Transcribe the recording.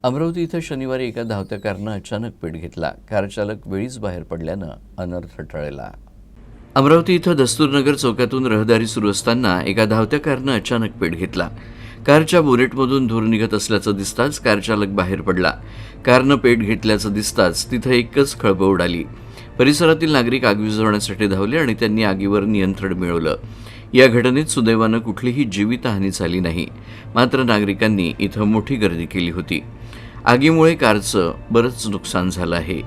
अमरावती इथं शनिवारी एका धावत्या कारनं अचानक पेट घेतला. कार चालक वेळीच बाहेर पडल्यानं अनर्थ टळला. अमरावती इथं दस्तूरनगर चौकातून रहदारी सुरू असताना एका धावत्या कारनं अचानक पेट घेतला. कारच्या बोनेटमधून धूर निघत असल्याचं दिसताच कार चालक बाहेर पडला. कारनं पेट घेतल्याचं दिसताच तिथं एकच खळबळ उडाली. परिसरातील नागरिक आग विझवण्यासाठी धावले आणि त्यांनी आगीवर नियंत्रण मिळवलं. या घटनेत सुदैवानं कुठलीही जीवितहानी झाली नाही. मात्र नागरिकांनी इथं मोठी गर्दी केली होती. आगीमुळे कारचं बरंच नुकसान झालं आहे.